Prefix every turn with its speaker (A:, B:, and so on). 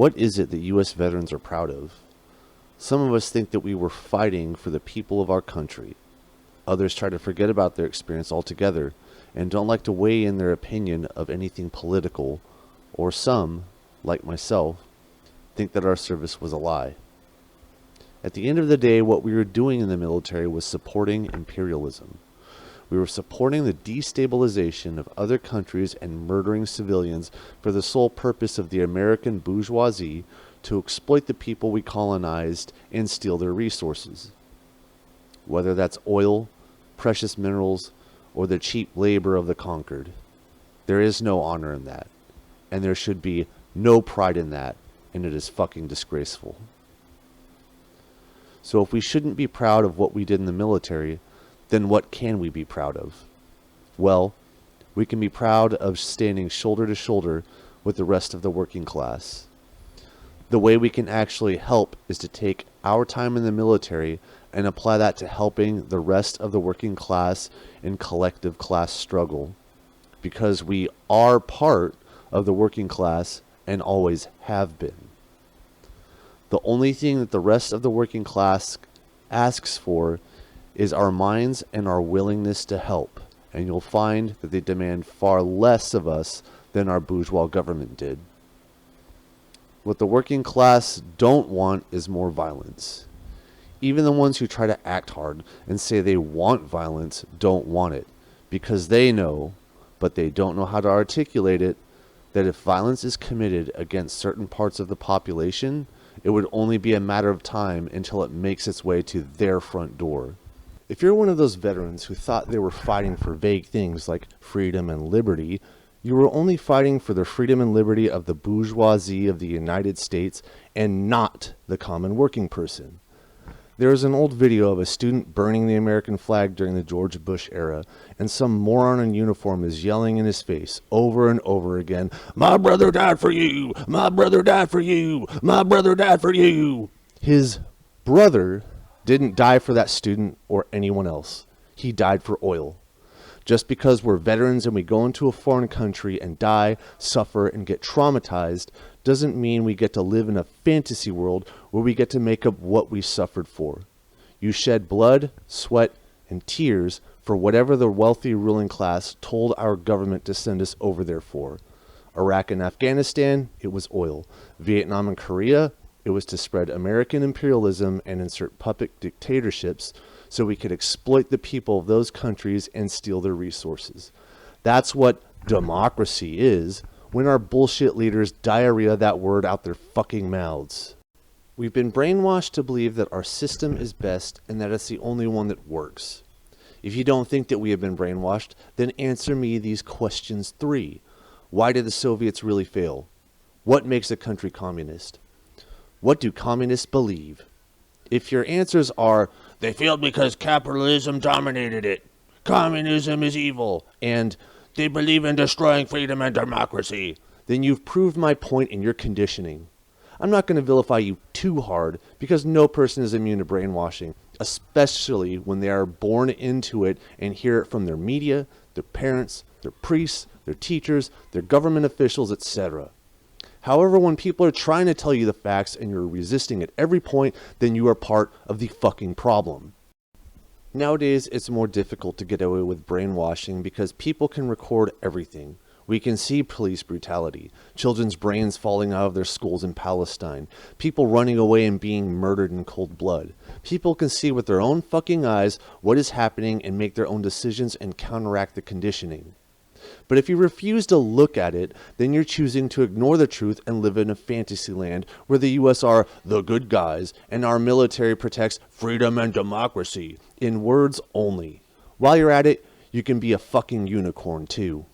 A: What is it that U.S. veterans are proud of? Some of us think that we were fighting for the people of our country. Others try to forget about their experience altogether and don't like to weigh in their opinion of anything political, or some, like myself, think that our service was a lie. At the end of the day, what we were doing in the military was supporting imperialism. We were supporting the destabilization of other countries and murdering civilians for the sole purpose of the American bourgeoisie to exploit the people we colonized and steal their resources. Whether that's oil, precious minerals, or the cheap labor of the conquered. There is no honor in that, and there should be no pride in that, and it is fucking disgraceful. So if we shouldn't be proud of what we did in the military, then what can we be proud of? Well, we can be proud of standing shoulder to shoulder with the rest of the working class. The way we can actually help is to take our time in the military and apply that to helping the rest of the working class in collective class struggle. Because we are part of the working class and always have been. The only thing that the rest of the working class asks for is our minds and our willingness to help. And you'll find that they demand far less of us than our bourgeois government did. What the working class don't want is more violence. Even the ones who try to act hard and say they want violence don't want it, because they know, but they don't know how to articulate it, that if violence is committed against certain parts of the population, it would only be a matter of time until it makes its way to their front door. If you're one of those veterans who thought they were fighting for vague things like freedom and liberty, you were only fighting for the freedom and liberty of the bourgeoisie of the United States and not the common working person. There is an old video of a student burning the American flag during the George Bush era, and some moron in uniform is yelling in his face over and over again, "My brother died for you! My brother died for you! My brother died for you!" His brother didn't die for that student or anyone else. He died for oil. Just because we're veterans and we go into a foreign country and die, suffer, and get traumatized doesn't mean we get to live in a fantasy world where we get to make up what we suffered for. You shed blood, sweat, and tears for whatever the wealthy ruling class told our government to send us over there for. Iraq and Afghanistan, it was oil. Vietnam and Korea, it was to spread American imperialism and insert puppet dictatorships so we could exploit the people of those countries and steal their resources. That's what democracy is, when our bullshit leaders diarrhea that word out their fucking mouths. We've been brainwashed to believe that our system is best and that it's the only one that works. If you don't think that we have been brainwashed, then answer me these questions 3. Why did the Soviets really fail? What makes a country communist? What do communists believe? If your answers are, they failed because capitalism dominated it, communism is evil, and they believe in destroying freedom and democracy, then you've proved my point in your conditioning. I'm not going to vilify you too hard because no person is immune to brainwashing, especially when they are born into it and hear it from their media, their parents, their priests, their teachers, their government officials, etc. However, when people are trying to tell you the facts and you're resisting at every point, then you are part of the fucking problem. Nowadays, it's more difficult to get away with brainwashing because people can record everything. We can see police brutality, children's brains falling out of their skulls in Palestine, people running away and being murdered in cold blood. People can see with their own fucking eyes what is happening and make their own decisions and counteract the conditioning. But if you refuse to look at it, then you're choosing to ignore the truth and live in a fantasy land where the US are the good guys and our military protects freedom and democracy, in words only. While you're at it, you can be a fucking unicorn too.